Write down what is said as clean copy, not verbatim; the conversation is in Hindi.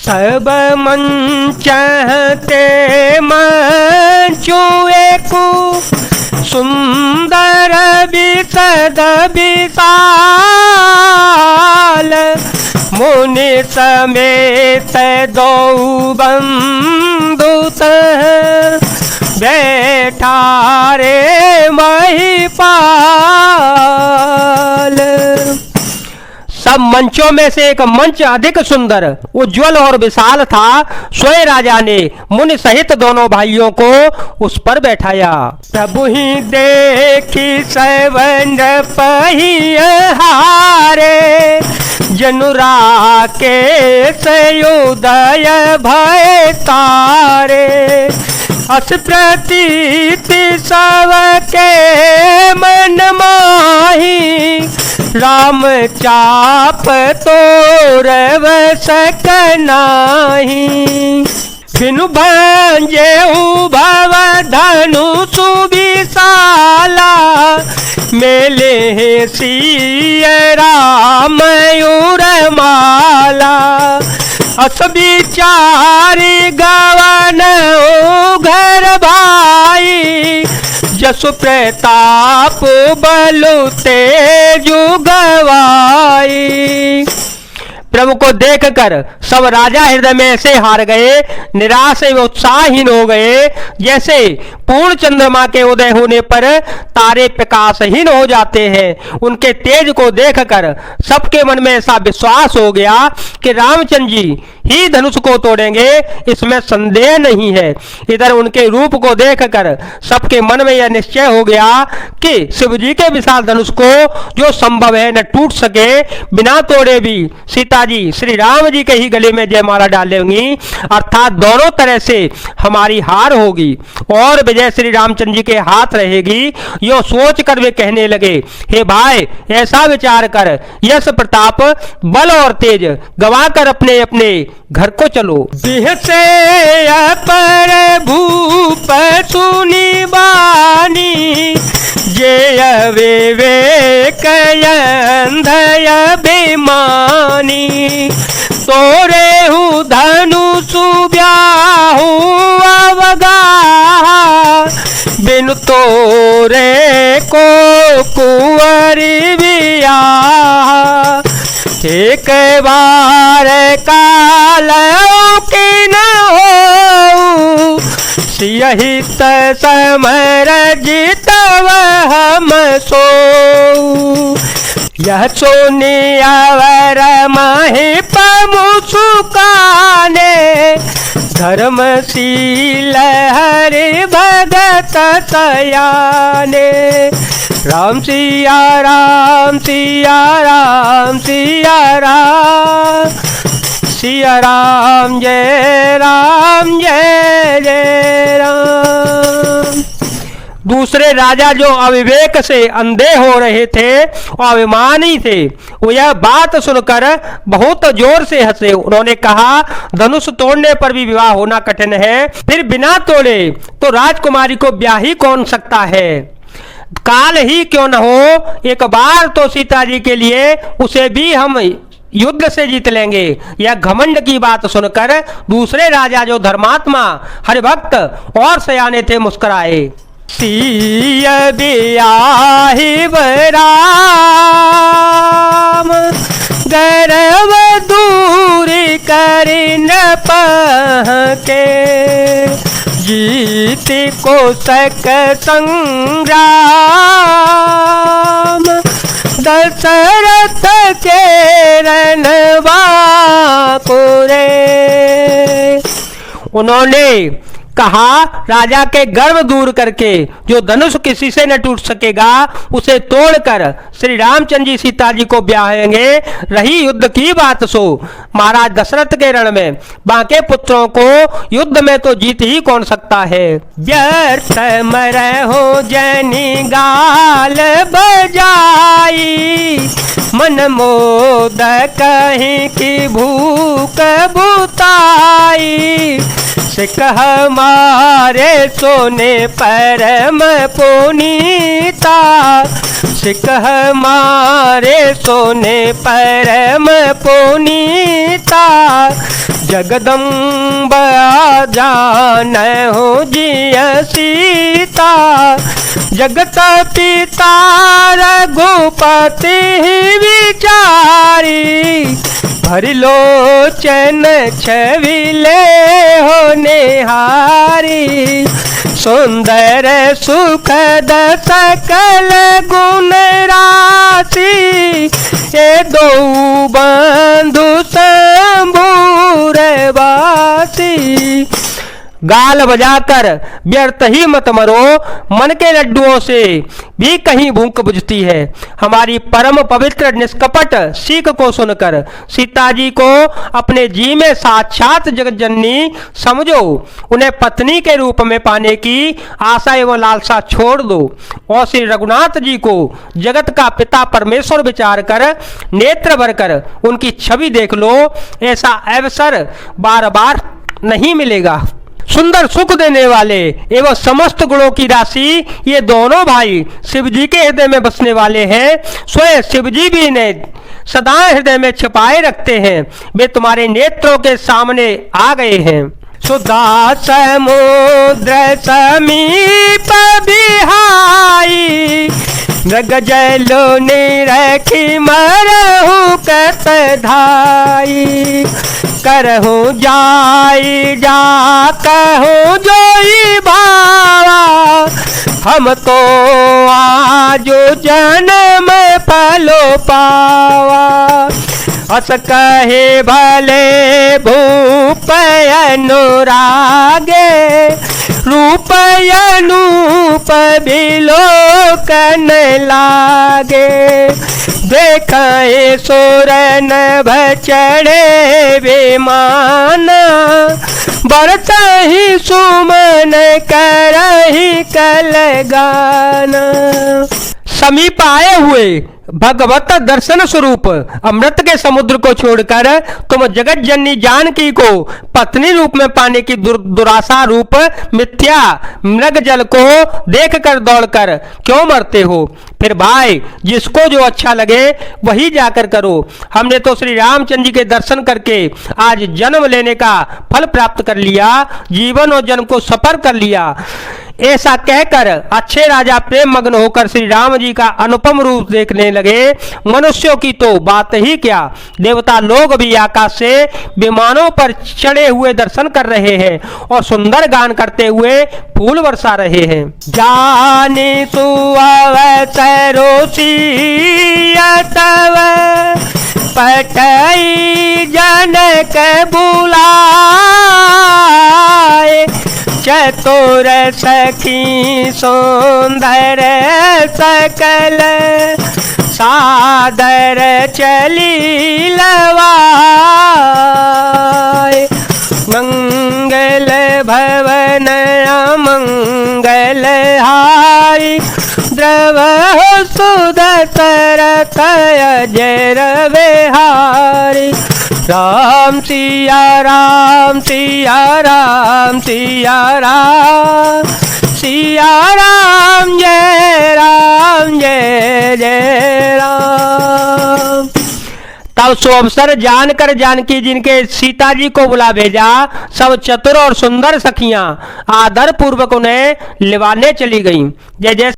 सब मन चाहते मंचुए को सुंदर बिसद विशाल मुनि समेत दो बंधुत बैठा रे महिपाल। सब मंचों में से एक मंच अधिक सुंदर, उज्जवल और विशाल था। स्वयं राजा ने मुनि सहित दोनों भाइयों को उस पर बैठाया। प्रभु ही देखी सवन पहिहारे जनुरा के सयोदय भय तारे अस प्रतीति सब के मन माही राम चाप तोरव सकनाही बिनु भंजे भव धनु सुविशाला मेले सिय राम माला अस विचारी गवन घर भाई जसु प्रताप बलु तेजु गवाई। प्रभु को देखकर सब राजा हृदय में ऐसे हार गए, निराश एवं उत्साहहीन हो गए जैसे पूर्ण चंद्रमा के उदय होने पर तारे प्रकाशहीन हो जाते हैं। उनके तेज को देखकर सबके मन में ऐसा विश्वास हो गया कि रामचंद्र जी ही धनुष को तोड़ेंगे, इसमें संदेह नहीं है। इधर उनके रूप को देखकर सबके मन में यह निश्चय हो गया कि शिव जी के विशाल धनुष को जो संभव है न टूट सके, बिना तोड़े भी सीता जी श्री राम जी के ही गले में जयमाला डालेंगी, अर्थात दोनों तरह से हमारी हार होगी और विजय श्री रामचंद्र जी के हाथ रहेगी। यो सोच कर वे कहने लगे, हे भाई ऐसा विचार कर, यश प्रताप बल और तेज गवा कर अपने अपने घर को चलो। देह से अपर भूप सुनी बानी जय विवेक अंधय बेमानी तोरे हूँ धनुष ब्याहू अवगा बिनु तोरे को कुंवरी बियाह एक बार काल के न हो सियहित समर जितव हम सो यह सोनी अवर महिप मुसुकाने धर्मशील हरि भगत सयाने राम सिया राम सिया राम सिया राम सिया राम जय जय राम। दूसरे राजा जो अविवेक से अंधे हो रहे थे और अभिमानी थे, वो यह बात सुनकर बहुत जोर से हंसे। उन्होंने कहा, धनुष तोड़ने पर भी विवाह होना कठिन है, फिर बिना तोड़े तो राजकुमारी को ब्याह ही कौन सकता है। काल ही क्यों न हो, एक बार तो सीता जी के लिए उसे भी हम युद्ध से जीत लेंगे। यह घमंड की बात सुनकर दूसरे राजा जो धर्मात्मा हरिभक्त और सयाने थे मुस्कुराए। सिय बियाहि राम गर्व दूरी करि न पहके जीत को सक संग्राम दशरथ के रनवा पुरे। उन्होंने कहा, राजा के गर्व दूर करके जो धनुष किसी से न टूट सकेगा उसे तोड़कर श्री रामचंद्र जी सीता जी को ब्याहेंगे। रही युद्ध की बात सो महाराज दशरथ के रण में बाके पुत्रों को युद्ध में तो जीत ही कौन सकता है। व्यर्थ मर हो जनी गाल बजाई मन मोद कहीं की भूख बुताई सिख हमारे सोने परम पुनीता सिख हमारे सोने परम पुनीता जगदम्बा जान हो जिय सीता, जगत पिता रघुपति विचारी, भरि लोचन छविले हो निहारी, सुंदर सुखद सकल गुण राशि, ये दो बंधु शंभूर वासी। गाल बजाकर व्यर्थ ही मत मरो, मन के लड्डुओं से भी कहीं भूख बुझती है। हमारी परम पवित्र निष्कपट सीख को सुनकर सीता जी को अपने जी में साक्षात जगत जननी समझो, उन्हें पत्नी के रूप में पाने की आशा एवं लालसा छोड़ दो और श्री रघुनाथ जी को जगत का पिता परमेश्वर विचार कर नेत्र भरकर उनकी छवि देख लो। ऐसा अवसर बार बार नहीं मिलेगा। सुंदर सुख देने वाले एवं समस्त गुणों की राशि ये दोनों भाई शिव जी के हृदय में बसने वाले हैं। स्वयं शिव जी भी इन्हें सदा हृदय में छिपाए रखते हैं। वे तुम्हारे नेत्रों के सामने आ गए हैं। सुधा समुद्र समीप बिहाई, मृग जलो निरखी मरहु कत धाई, करहु जाई जा कहूँ जोई भावा, हम तो आज जन्म फलो पावा, अस कहे भले भूप अनुरागे, रूप अनूप बिलोकन लागे, देखाए सोरन चढ़े विमान, बरसहि सुमन करहि कलगाना। समीप आए हुए भगवत दर्शन स्वरूप अमृत के समुद्र को छोड़कर तुम जगत जननी जानकी को पत्नी रूप में पाने की दुराशा रूप मिथ्या मृग जल को देखकर दौड़कर क्यों मरते हो? फिर भाई जिसको जो अच्छा लगे वही जाकर करो। हमने तो श्री रामचंद्र जी के दर्शन करके आज जन्म लेने का फल प्राप्त कर लिया, जीवन और जन्म को सफर कर लिया। ऐसा कहकर अच्छे राजा प्रेम मग्न होकर श्री राम जी का अनुपम रूप देखने लगे। मनुष्यों की तो बात ही क्या, देवता लोग भी आकाश से विमानों पर चढ़े हुए दर्शन कर रहे हैं और सुंदर गान करते हुए फूल बरसा रहे हैं। जाने तव पटई जनक बुलाए, चतुर सखी सुंदर सकल सादर चली लवाए, मंगल भवन मंगल हारी, द्रव सुदतर जय रविहारी। राम सिया राम सिया राम सिया राम, सिया राम जय जय राम। तब सो अवसर जानकर जानकी जिनके सीता जी को बुला भेजा, सब चतुर और सुंदर सखियां आदर पूर्वक उन्हें लिवाने चली गईं। जय जय